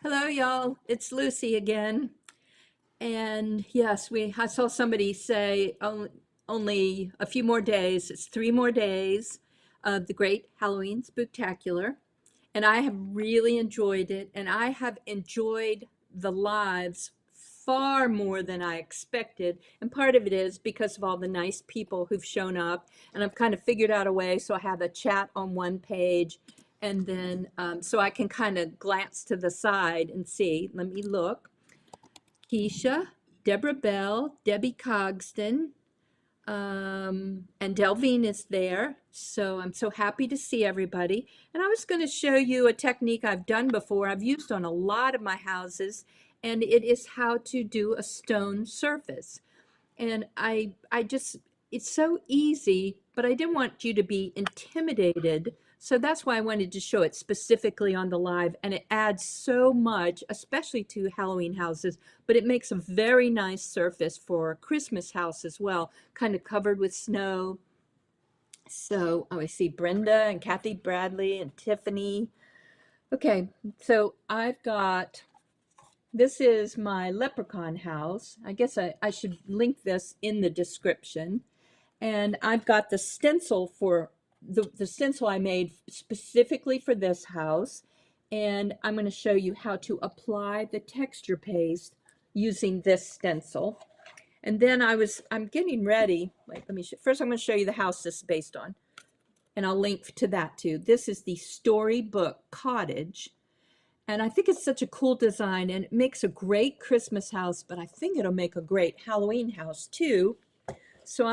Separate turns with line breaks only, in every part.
Hello, y'all. It's Lucy again. And yes, I saw somebody say only a few more days. It's 3 more days of the great Halloween Spooktacular. And I have really enjoyed it. And I have enjoyed the lives far more than I expected. And part of it is because of all the nice people who've shown up. And I've kind of figured out a way. So I have a chat on one page. And then so I can kind of glance to the side and see. Let me look. Keisha, Deborah Bell, Debbie Cogston, and Delvine is there. So I'm so happy to see everybody. And I was going to show you a technique I've done before. I've used on a lot of my houses, and it is how to do a stone surface. And I just, it's so easy, but I didn't want you to be intimidated. So that's why I wanted to show it specifically on the live. And it adds so much, especially to Halloween houses, but it makes a very nice surface for a Christmas house as well, kind of covered with snow. So I see Brenda and Kathy Bradley and Tiffany. Okay, so I've got this is my leprechaun house. I guess I should link this in the description. And I've got the stencil for the stencil I made specifically for this house. And I'm going to show you how to apply the texture paste using this stencil. And then I'm getting ready. Wait, first I'm going to show you the house this is based on. And I'll link to that too. This is the Storybook Cottage. And I think it's such a cool design and it makes a great Christmas house, but I think it'll make a great Halloween house too. So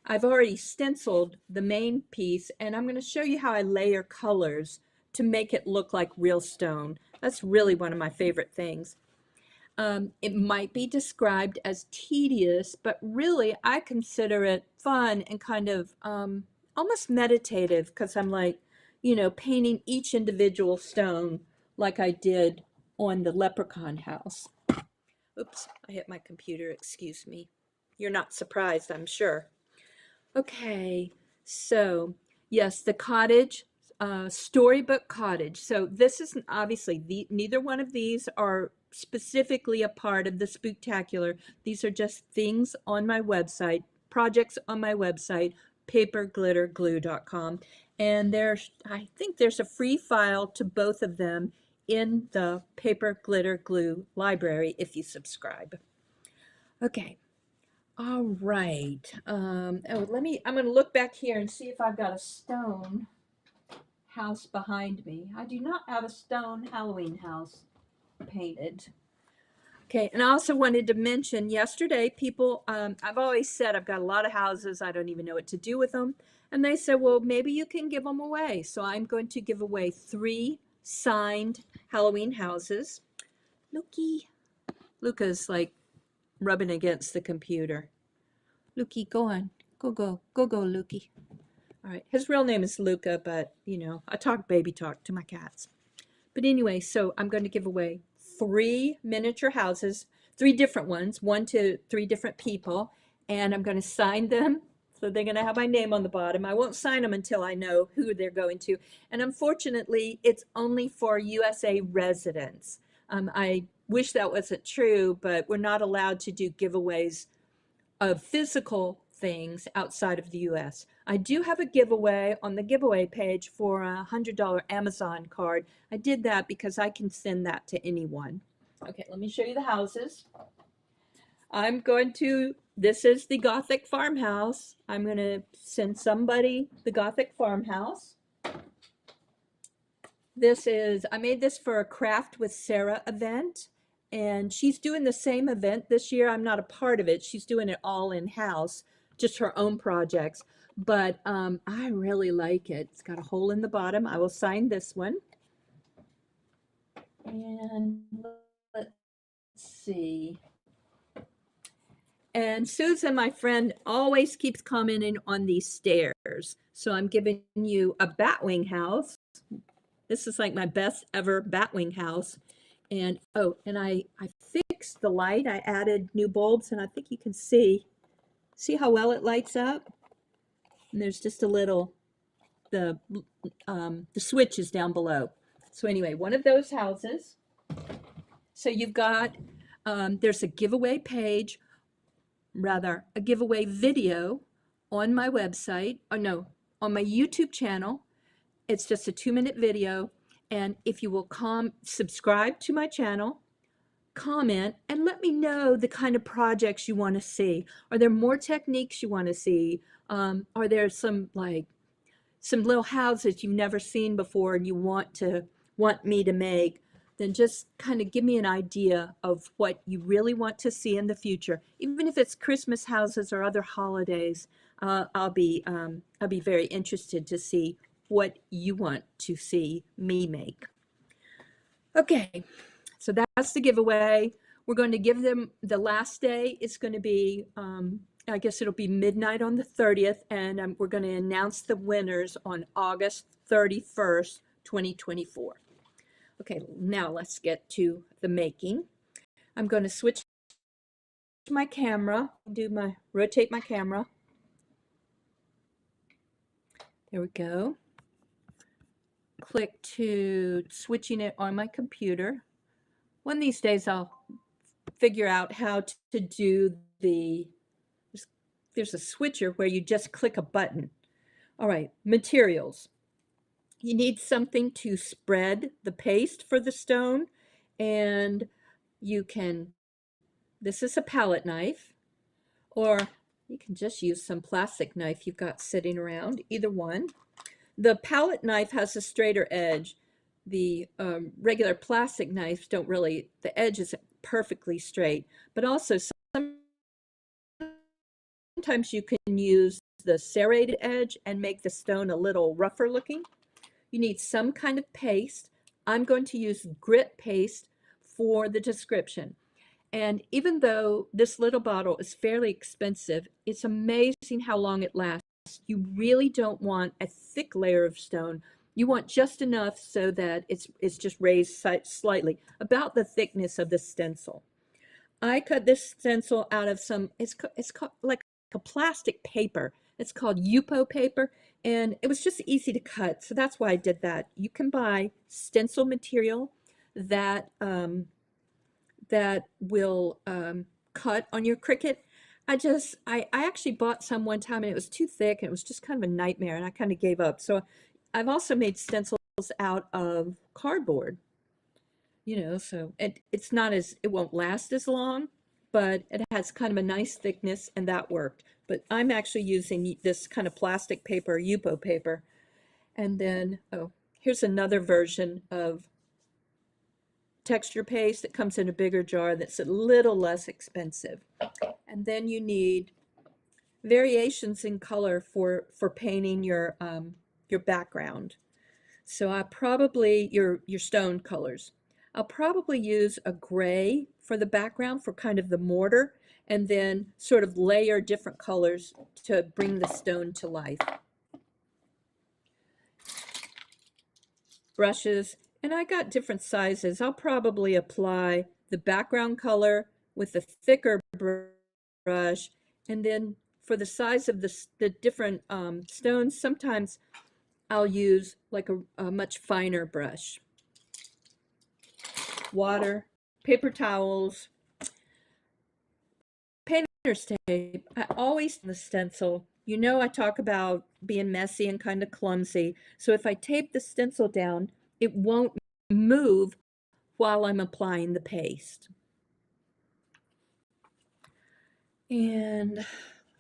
I've already stenciled the main piece and I'm going to show you how I layer colors to make it look like real stone. That's really one of my favorite things. It might be described as tedious, but really I consider it fun and kind of almost meditative because I'm like, painting each individual stone like I did on the leprechaun house. Oops, I hit my computer, excuse me. You're not surprised, I'm sure. Okay, so yes, the cottage, Storybook Cottage. So this is obviously, neither one of these are specifically a part of the Spooktacular. These are just things on my website, projects on my website, paperglitterglue.com. And I think there's a free file to both of them in the Paper Glitter Glue library if you subscribe. Okay. All right. I'm going to look back here and see if I've got a stone house behind me. I do not have a stone Halloween house painted. Okay, and I also wanted to mention yesterday, people, I've always said I've got a lot of houses, I don't even know what to do with them. And they said, well, maybe you can give them away. So I'm going to give away 3 signed Halloween houses. Luca's like rubbing against the computer. Lukey, go on. Go, Lukey. All right. His real name is Luca, but, I talk baby talk to my cats. But anyway, so I'm going to give away 3 miniature houses, 3 different ones, 1 to 3 different people, and I'm going to sign them. So they're going to have my name on the bottom. I won't sign them until I know who they're going to. And unfortunately, it's only for USA residents. I wish that wasn't true, but we're not allowed to do giveaways of physical things outside of the US. I do have a giveaway on the giveaway page for a $100 Amazon card. I did that because I can send that to anyone. Okay, let me show you the houses. This is the Gothic farmhouse. I'm going to send somebody the Gothic farmhouse. I made this for a Craft with Sarah event. And she's doing the same event this year. I'm not a part of it. She's doing it all in-house, just her own projects. But I really like it. It's got a hole in the bottom. I will sign this one. And let's see. And Susan, my friend, always keeps commenting on these stairs. So I'm giving you a batwing house. This is like my best ever batwing house. And I fixed the light. I added new bulbs and I think you can see how well it lights up. And there's just a little, the switch is down below. So anyway, one of those houses. So you've got, there's a giveaway page, rather, a giveaway video on my website, or no, on my YouTube channel. It's just a 2-minute video. And if you will subscribe to my channel, comment, and let me know the kind of projects you want to see. Are there more techniques you want to see? Are there some little houses you've never seen before and you want me to make? Then just kind of give me an idea of what you really want to see in the future. Even if it's Christmas houses or other holidays, I'll be very interested to see what you want to see me make. Okay, so that's the giveaway. We're going to give them the last day. It's going to be, I guess it'll be midnight on the 30th, and we're going to announce the winners on August 31st, 2024. Okay, now let's get to the making. I'm going to switch my camera, rotate my camera. There we go. Click to switching it on my computer. One of these days I'll figure out how to do there's a switcher where you just click a button. All right, materials. You need something to spread the paste for the stone, and this is a palette knife, or you can just use some plastic knife you've got sitting around, either one. The palette knife has a straighter edge. The regular plastic knives don't really, the edge isn't perfectly straight, but also sometimes you can use the serrated edge and make the stone a little rougher looking. You need some kind of paste. I'm going to use grit paste for the description. And even though this little bottle is fairly expensive, it's amazing how long it lasts. You really don't want a thick layer of stone. You want just enough so that it's just raised slightly, about the thickness of the stencil. I cut this stencil out of it's called like a plastic paper. It's called Yupo paper, and it was just easy to cut, so that's why I did that. You can buy stencil material that will cut on your Cricut. I actually bought some one time, and it was too thick, and it was just kind of a nightmare, and I kind of gave up. So I've also made stencils out of cardboard. So it's not it won't last as long, but it has kind of a nice thickness, and that worked. But I'm actually using this kind of plastic paper, Yupo paper. And then, here's another version of texture paste that comes in a bigger jar that's a little less expensive. And then you need variations in color for painting your background. So your stone colors. I'll probably use a gray for the background for kind of the mortar, and then sort of layer different colors to bring the stone to life. Brushes, and I got different sizes. I'll probably apply the background color with a thicker brush, and then for the size of the different stones, sometimes I'll use like a much finer brush. Water, paper towels, painter's tape. I always the stencil. I talk about being messy and kind of clumsy. So if I tape the stencil down, it won't move while I'm applying the paste. And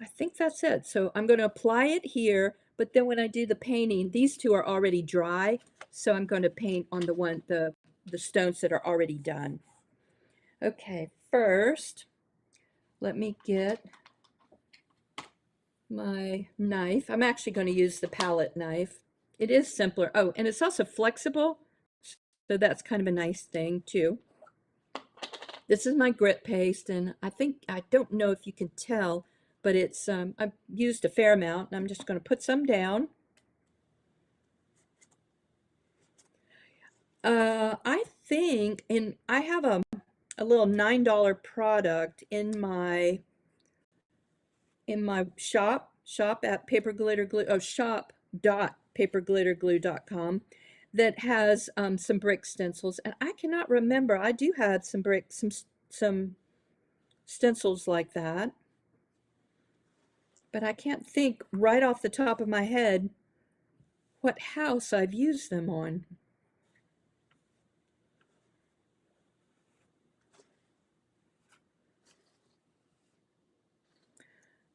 I think that's it. So I'm going to apply it here, but then when I do the painting, these two are already dry. So I'm going to paint on the stones that are already done. Okay, first, let me get my knife. I'm actually going to use the palette knife. It is simpler. Oh, and it's also flexible, so that's kind of a nice thing too. This is my grit paste, and I don't know if you can tell, but it's I've used a fair amount, and I'm just going to put some down. I think, and I have a little $9 product in my shop at shop.paperglitterglue.com that has some brick stencils, and I cannot remember. I do have some some stencils like that, but I can't think right off the top of my head what house I've used them on.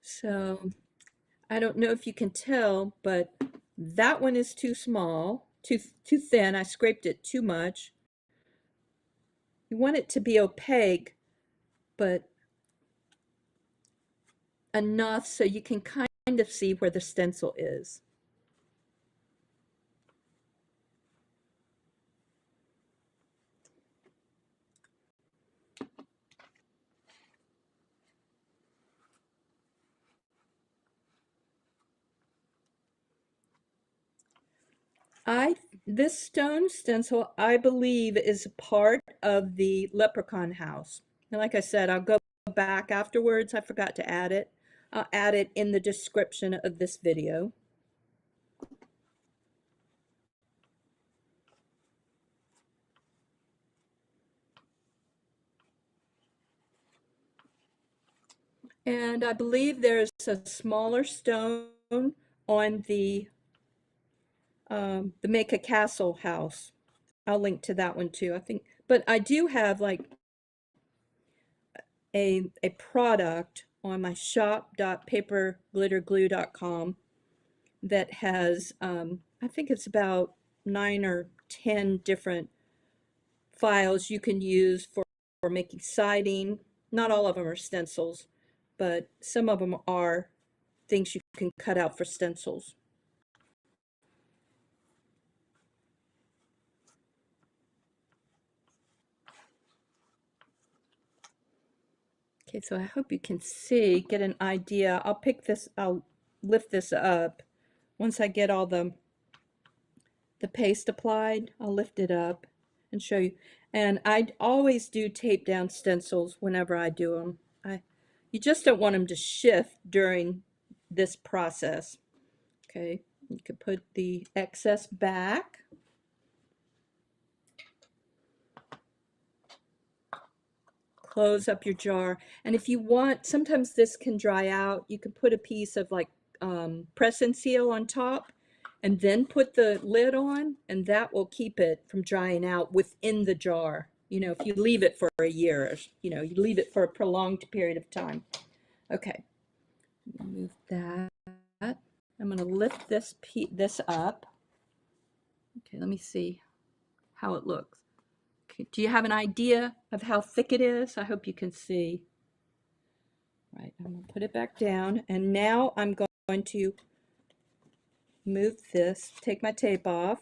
So I don't know if you can tell, but that one is too small, too thin. I scraped it too much. You want it to be opaque, but enough so you can kind of see where the stencil is. This stone stencil, I believe, is part of the leprechaun house. And like I said, I'll go back afterwards. I forgot to add it. I'll add it in the description of this video. And I believe there's a smaller stone on the Make a Castle house. I'll link to that one too. I think, but I do have like a product on my shop.paperglitterglue.com that has I think it's about 9 or 10 different files you can use for making siding. Not all of them are stencils, but some of them are things you can cut out for stencils. Okay, so I hope you can see, get an idea. I'll lift this up. Once I get all the paste applied, I'll lift it up and show you. And I always do tape down stencils whenever I do them. You just don't want them to shift during this process. Okay, you can put the excess back. Close up your jar. And if you want, sometimes this can dry out. You can put a piece of like press and seal on top and then put the lid on, and that will keep it from drying out within the jar. You know, if you leave it for a year, you leave it for a prolonged period of time. Okay, move that. I'm going to lift this up. Okay, let me see how it looks. Okay, do you have an idea of how thick it is? I hope you can see. Right, I'm going to put it back down, and now I'm going to move this, take my tape off.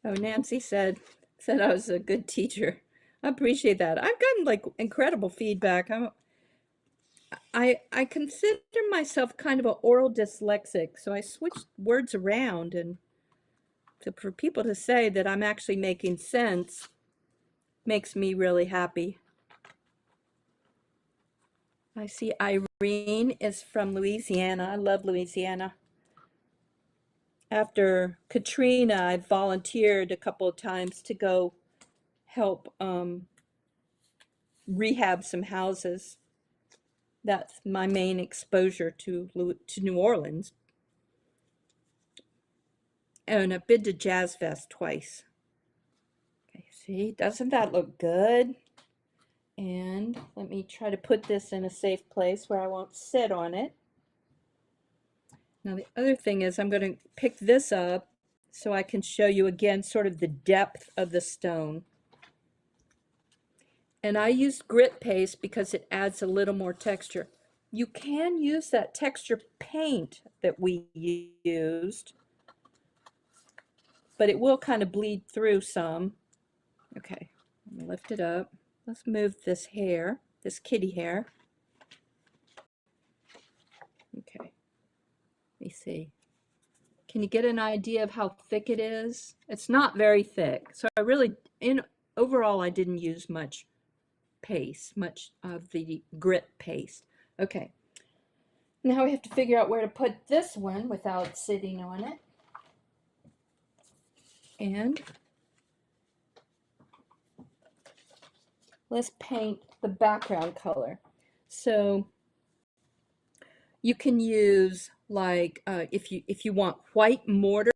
Oh, Nancy said I was a good teacher. I appreciate that. I've gotten like incredible feedback. I consider myself kind of an oral dyslexic, so I switched words around, and for people to say that I'm actually making sense makes me really happy. I see Irene is from Louisiana. I love Louisiana. After Katrina, I volunteered a couple of times to go help rehab some houses. That's my main exposure to New Orleans. And I've been to Jazz Fest twice. Okay, see, doesn't that look good? And let me try to put this in a safe place where I won't sit on it. Now the other thing is I'm going to pick this up so I can show you again sort of the depth of the stone. And I used grit paste because it adds a little more texture. You can use that texture paint that we used, but it will kind of bleed through some. Okay, I'm gonna lift it up. Let's move this hair, this kitty hair. Okay, let me see. Can you get an idea of how thick it is? It's not very thick. So overall, I didn't use much paste, much of the grit paste. Okay, now we have to figure out where to put this one without sitting on it. And let's paint the background color. So you can use like if you want white mortar.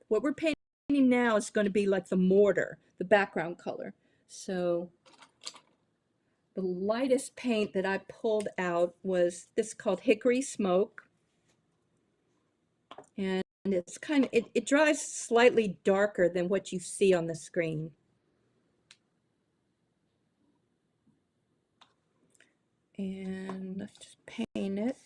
What we're painting now is going to be like the mortar, the background color. So the lightest paint that I pulled out was this called Hickory Smoke, and it's kind of it dries slightly darker than what you see on the screen. And let's just paint it.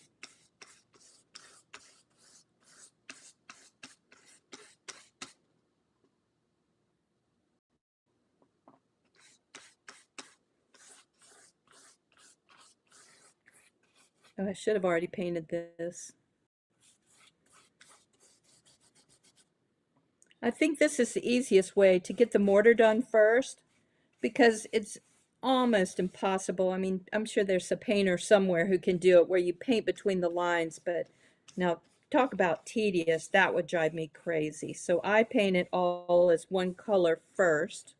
Oh, I should have already painted this. I think this is the easiest way to get the mortar done first, because it's almost impossible. I mean, I'm sure there's a painter somewhere who can do it where you paint between the lines, but now talk about tedious, that would drive me crazy. So I paint it all as one color first.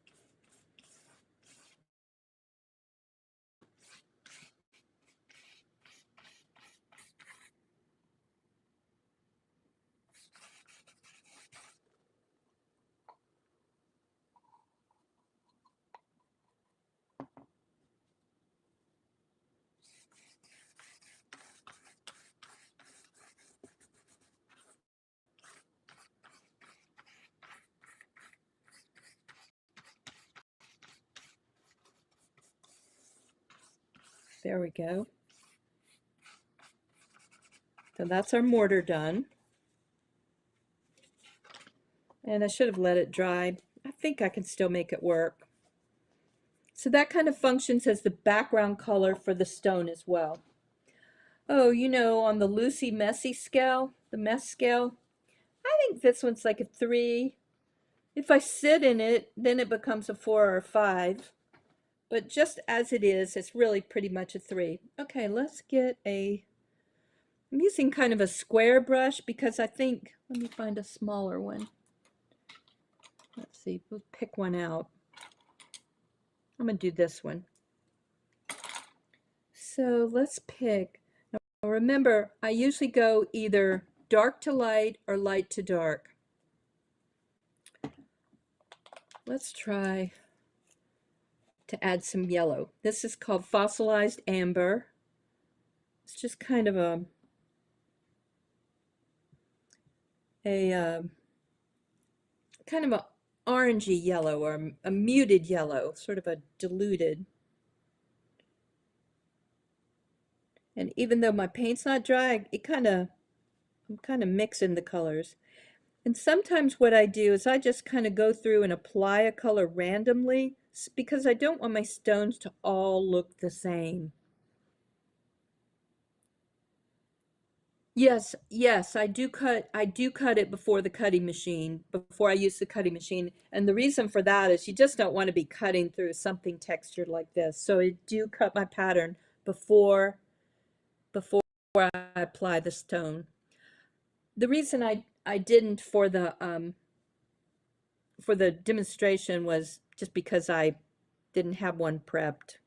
There we go. So that's our mortar done. And I should have let it dry. I think I can still make it work. So that kind of functions as the background color for the stone as well. Oh, you know, on the Lucy Messy scale, the mess scale, I think this one's like a 3. If I sit in it, then it becomes a 4 or a 5. But just as it is, it's really pretty much a 3. Okay, let's get I'm using kind of a square brush because I think, let me find a smaller one. Let's see, we'll pick one out. I'm going to do this one. So let's pick. Now remember, I usually go either dark to light or light to dark. Let's try to add some yellow. This is called fossilized amber. It's just kind of a kind of a orangey yellow, or a muted yellow, sort of a diluted. And even though my paint's not dry, I'm kind of mixing the colors. And sometimes what I do is I just kind of go through and apply a color randomly, because I don't want my stones to all look the same. Yes, yes, I do cut it before the cutting machine, before I use the cutting machine. And the reason for that is you just don't want to be cutting through something textured like this. So I do cut my pattern before I apply the stone. The reason I didn't for the demonstration was just because I didn't have one prepped.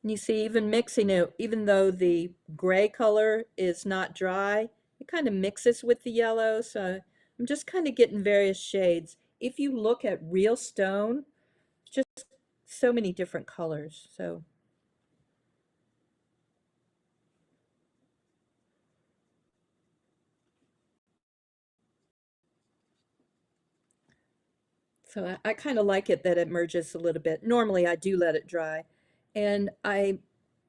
And you see, even mixing it, even though the gray color is not dry, it kind of mixes with the yellow. So I'm just kind of getting various shades. If you look at real stone, just so many different colors. So I kind of like it that it merges a little bit. Normally I do let it dry. And I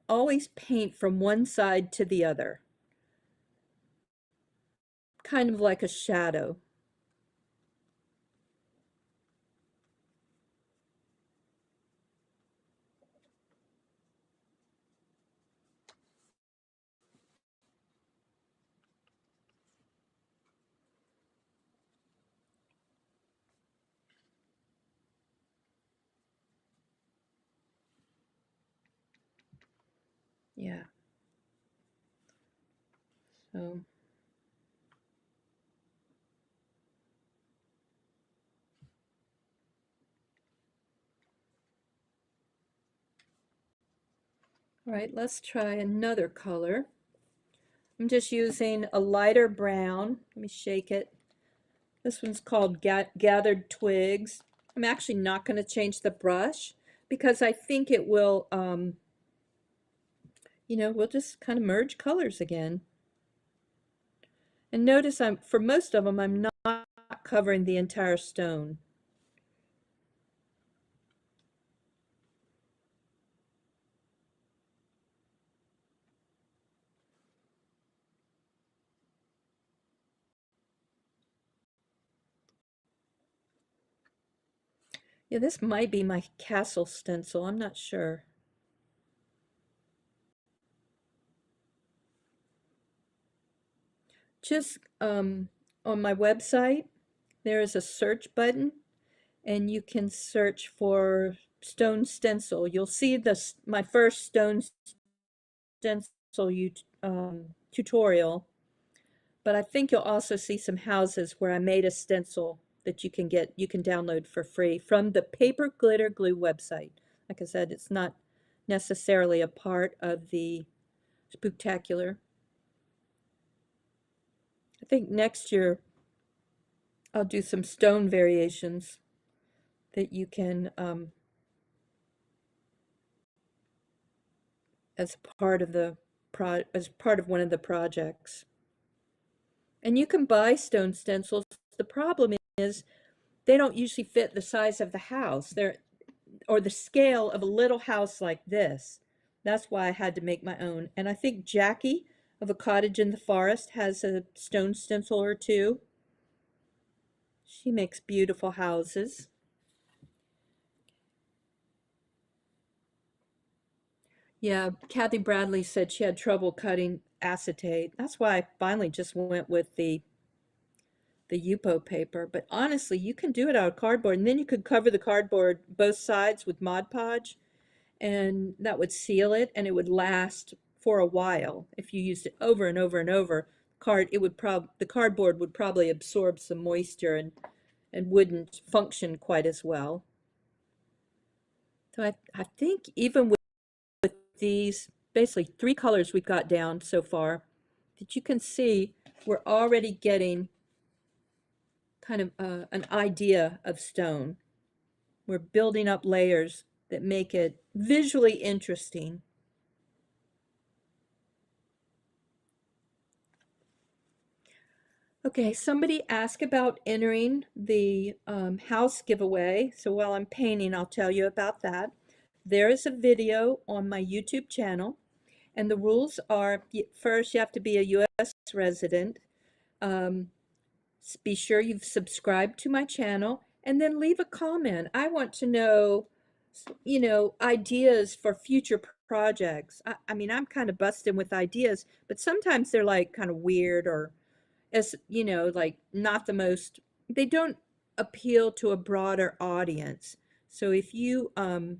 always paint from one side to the other, kind of like a shadow. Yeah. So. All right, let's try another color. I'm just using a lighter brown. Let me shake it. This one's called Gathered Twigs. I'm actually not going to change the brush because I think it will, we'll just kind of merge colors again. And notice for most of them, I'm not covering the entire stone. Yeah, this might be my castle stencil. I'm not sure. Just on my website, there is a search button, and you can search for stone stencil. You'll see my first stone stencil tutorial, but I think you'll also see some houses where I made a stencil that you can download for free from the Paper Glitter Glue website. Like I said, it's not necessarily a part of the Spooktacular. I think next year I'll do some stone variations that you can as part of one of the projects. And you can buy stone stencils. The problem is they don't usually fit the size of the house. Or the scale of a little house like this. That's why I had to make my own. And I think Jackie of A Cottage in the Forest has a stone stencil or two. She makes beautiful houses. Yeah, Kathy Bradley said she had trouble cutting acetate. That's why I finally just went with the Yupo paper. But honestly, you can do it out of cardboard, and then you could cover the cardboard both sides with Mod Podge, and that would seal it, and it would last for a while. If you used it over and over and over, the cardboard would probably absorb some moisture and wouldn't function quite as well. So I think even with these basically 3 colors we've got down so far, that you can see we're already getting kind of an idea of stone. We're building up layers that make it visually interesting. Okay, somebody asked about entering the house giveaway. So while I'm painting, I'll tell you about that. There is a video on my YouTube channel, and the rules are, first, you have to be a U.S. resident. Be sure you've subscribed to my channel, and then leave a comment. I want to know, ideas for future projects. I mean, I'm kind of busting with ideas, but sometimes they're like kind of weird or like not the most, they don't appeal to a broader audience. So if you have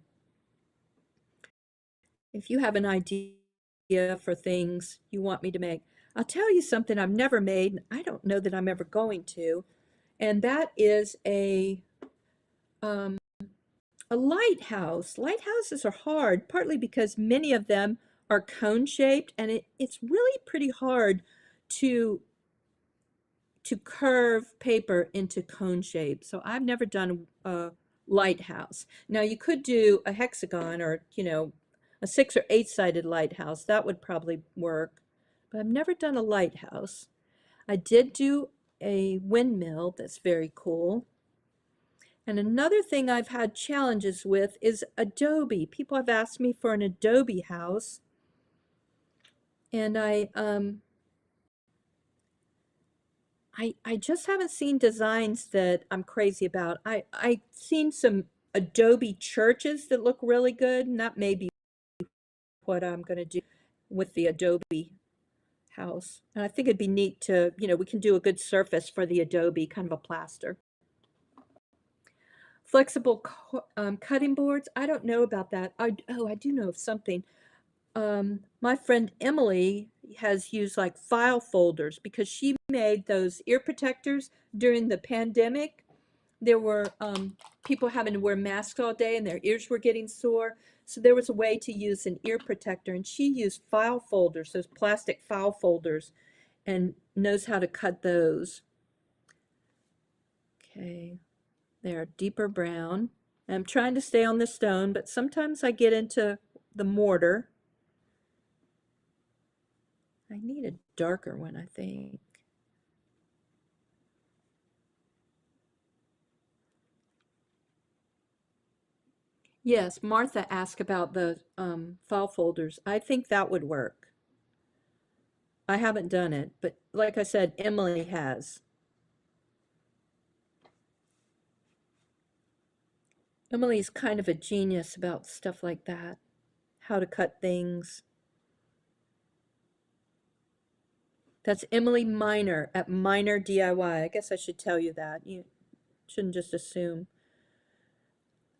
an idea for things you want me to make, I'll tell you something I've never made, and I don't know that I'm ever going to, and that is um, a lighthouse. Lighthouses are hard, partly because many of them are cone shaped, and it's really pretty hard to curve paper into cone shape. So I've never done a lighthouse. Now you could do a hexagon or, a 6 or 8-sided lighthouse. That would probably work. But I've never done a lighthouse. I did do a windmill that's very cool. And another thing I've had challenges with is Adobe. People have asked me for an Adobe house. And I just haven't seen designs that I'm crazy about. I've seen some Adobe churches that look really good, and that may be what I'm going to do with the Adobe house. And I think it'd be neat to, we can do a good surface for the Adobe, kind of a plaster. Flexible cutting boards, I don't know about that. I do know of something. my friend Emily has used like file folders because she made those ear protectors during the pandemic. There were people having to wear masks all day and their ears were getting sore. So there was a way to use an ear protector, and she used file folders, those plastic file folders, and knows how to cut those. Okay, they're deeper brown. I'm trying to stay on the stone, but sometimes I get into the mortar. I need a darker one, I think. Yes, Martha asked about the file folders. I think that would work. I haven't done it, but like I said, Emily has. Emily's kind of a genius about stuff like that, how to cut things. That's Emily Miner at Miner DIY. I guess I should tell you that. You shouldn't just assume.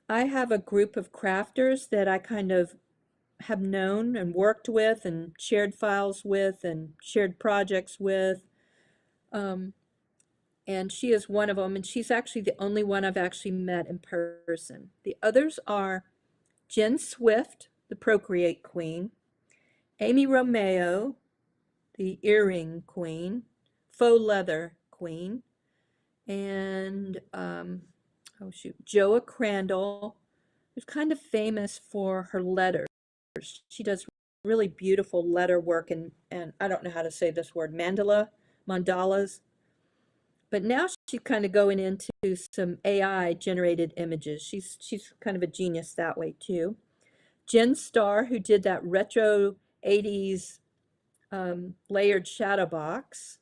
I have a group of crafters that I kind of have known and worked with and shared files with and shared projects with. Um, and she is one of them, and she's actually the only one I've actually met in person. The others are Jen Swift, the Procreate Queen, Amy Romeo, the Earring Queen, Faux Leather Queen, and oh shoot, Joa Crandall, who's kind of famous for her letters. She does really beautiful letter work, and I don't know how to say this word, mandalas. But now she's kind of going into some AI generated images. She's kind of a genius that way too. Jen Starr, who did that retro 80s layered shadow box.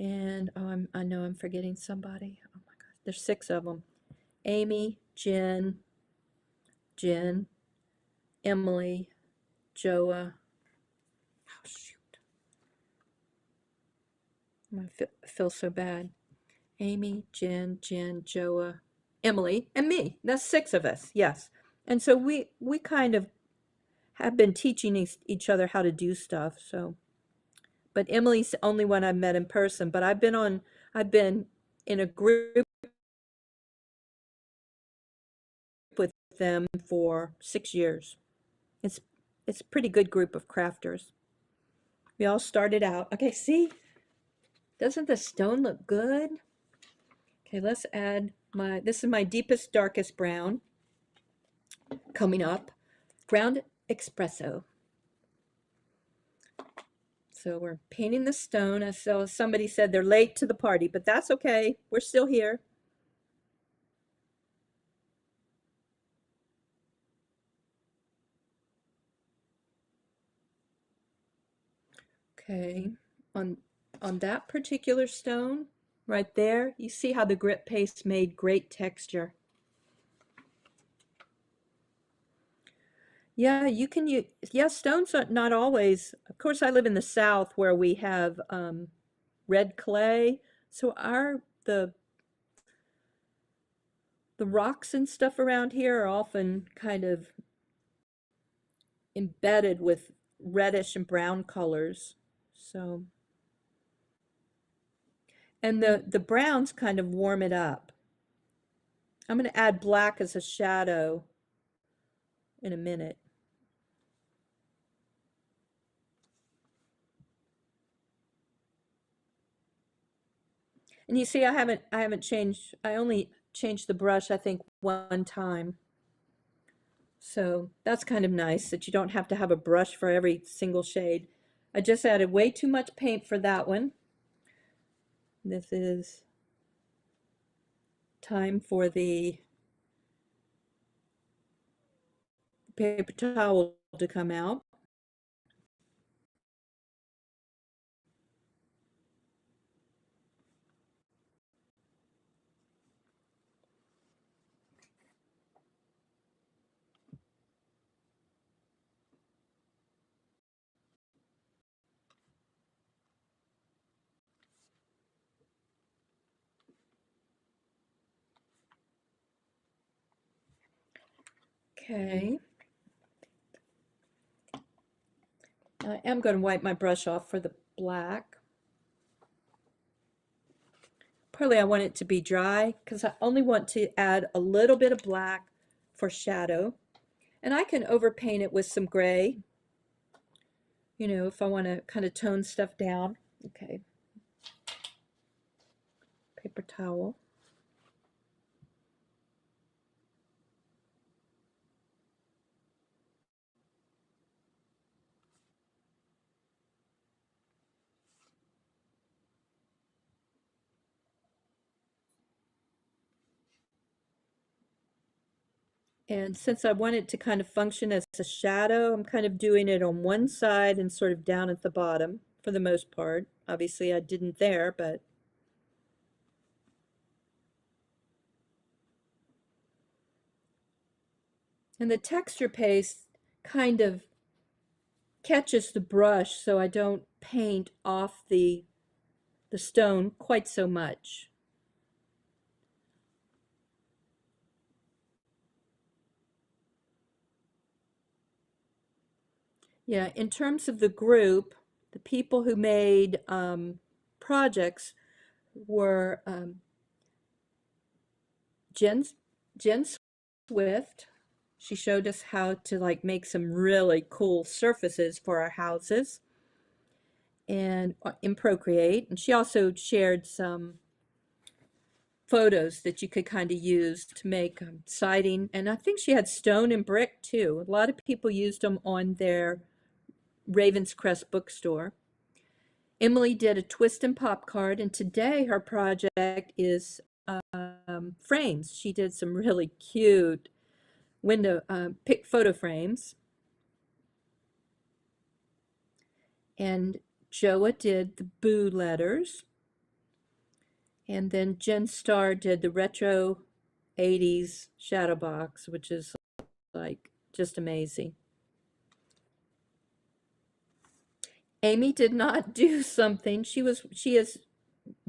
And oh, I know I'm forgetting somebody. Oh my gosh, there's six of them. Amy, Jen, Emily, Joa. Oh shoot, feel so bad. Amy, Jen, Joa, Emily, and me. That's six of us. Yes. And so we kind of have been teaching each other how to do stuff. So, but Emily's the only one I've met in person. But I've been in a group with them for 6 years. It's it's a pretty good group of crafters. We all started out. Okay, see, doesn't the stone look good? Okay, let's add this is my deepest, darkest brown coming up. Ground espresso. So we're painting the stone. I saw somebody said they're late to the party, but that's okay. We're still here. Okay, on on that particular stone right there, you see how the grit paste made great texture. Yeah, you can use, yeah, stones are not always, of course, I live in the South where we have red clay. So the rocks and stuff around here are often kind of embedded with reddish and brown colors. So, and the browns kind of warm it up. I'm going to add black as a shadow in a minute. And you see, I haven't changed, I only changed the brush, I think, one time. So that's kind of nice that you don't have to have a brush for every single shade. I just added way too much paint for that one. This is time for the paper towel to come out. Okay. I am going to wipe my brush off for the black. Partly I want it to be dry because I only want to add a little bit of black for shadow. And I can overpaint it with some gray, if I want to kind of tone stuff down. Okay, paper towel. And since I want it to kind of function as a shadow, I'm kind of doing it on one side and sort of down at the bottom for the most part. Obviously I didn't there, but and the texture paste kind of catches the brush so I don't paint off the stone quite so much. Yeah, in terms of the group, the people who made projects were Jen, Jen Swift. She showed us how to like make some really cool surfaces for our houses and in Procreate. And she also shared some photos that you could kind of use to make siding. And I think she had stone and brick too. A lot of people used them on their Raven's Crest bookstore. Emily did a twist and pop card, and today her project is frames. She did some really cute window pick photo frames. And Joa did the boo letters. And then Jen Starr did the retro 80s shadow box, which is like just amazing. Amy did not do something. She is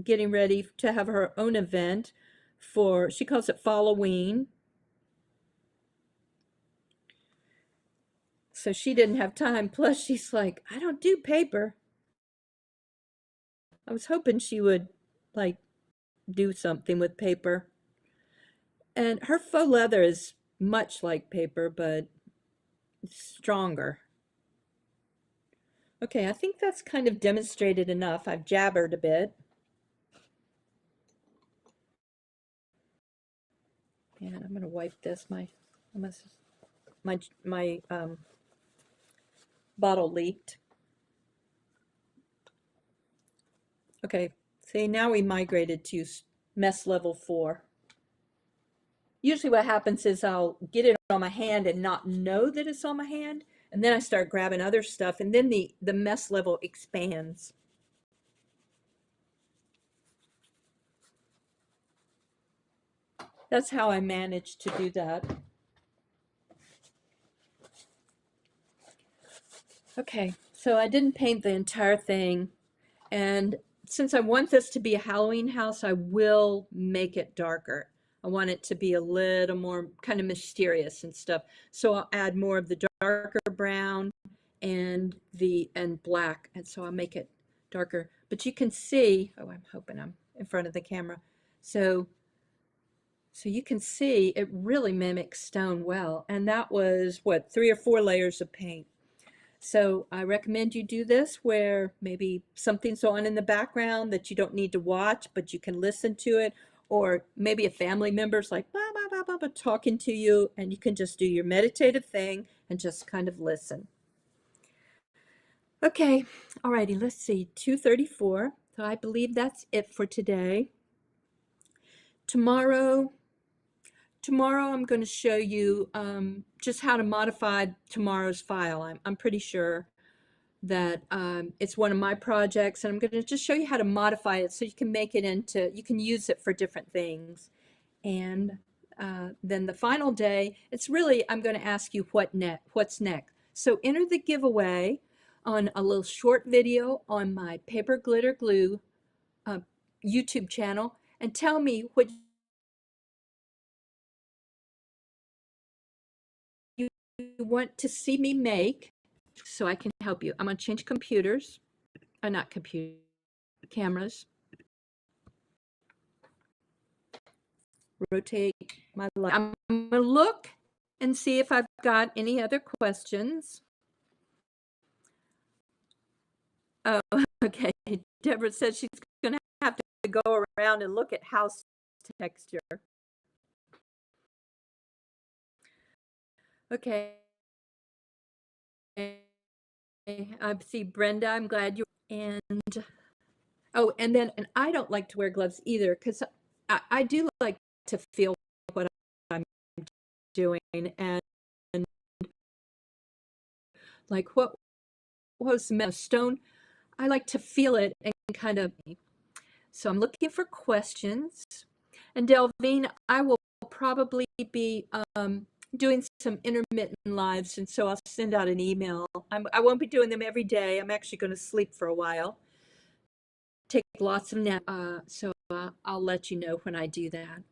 getting ready to have her own event for, she calls it Halloween. So she didn't have time. Plus she's like, I don't do paper. I was hoping she would like do something with paper. And her faux leather is much like paper, but stronger. Okay, I think that's kind of demonstrated enough. I've jabbered a bit. And I'm going to wipe this. My bottle leaked. Okay, see, now we migrated to mess level 4. Usually what happens is I'll get it on my hand and not know that it's on my hand, and then I start grabbing other stuff, and then the mess level expands. That's how I managed to do that. Okay, so I didn't paint the entire thing, and since I want this to be a Halloween house, I will make it darker. I want it to be a little more kind of mysterious and stuff. So I'll add more of the darker brown and black, and so I'll make it darker. But you can see, oh, I'm hoping I'm in front of the camera. So you can see it really mimics stone well, and that was what, 3 or 4 layers of paint. So I recommend you do this where maybe something's on in the background that you don't need to watch, but you can listen to it, or maybe a family member's like blah, blah, blah, blah, blah, talking to you, and you can just do your meditative thing and just kind of listen. Okay, alrighty, let's see, 2:34. So I believe that's it for today. Tomorrow I'm going to show you just how to modify tomorrow's file. I'm pretty sure that it's one of my projects, and I'm going to just show you how to modify it so you can make it into, you can use it for different things. And then the final day, it's really, I'm going to ask you what's next. So enter the giveaway on a little short video on my Paper Glitter Glue YouTube channel, and tell me what you want to see me make. so I can help you. I'm going to change computers, not computer, cameras. Rotate my light. I'm going to look and see if I've got any other questions. Oh, okay. Deborah says she's going to have to go around and look at house texture. Okay. I see Brenda. I'm glad you. And oh, and I don't like to wear gloves either because I do like to feel what I'm doing, and like what was a stone. I like to feel it and kind of. So I'm looking for questions. And Delvine, I will probably be doing some intermittent lives, and so I'll send out an email. I won't be doing them every day. I'm actually going to sleep for a while, take lots of naps, so I'll let you know when I do that.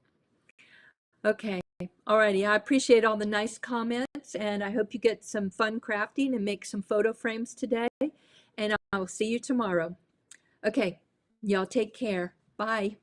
Okay, alrighty. I appreciate all the nice comments, and I hope you get some fun crafting and make some photo frames today. And I will see you tomorrow. Okay, y'all take care. Bye.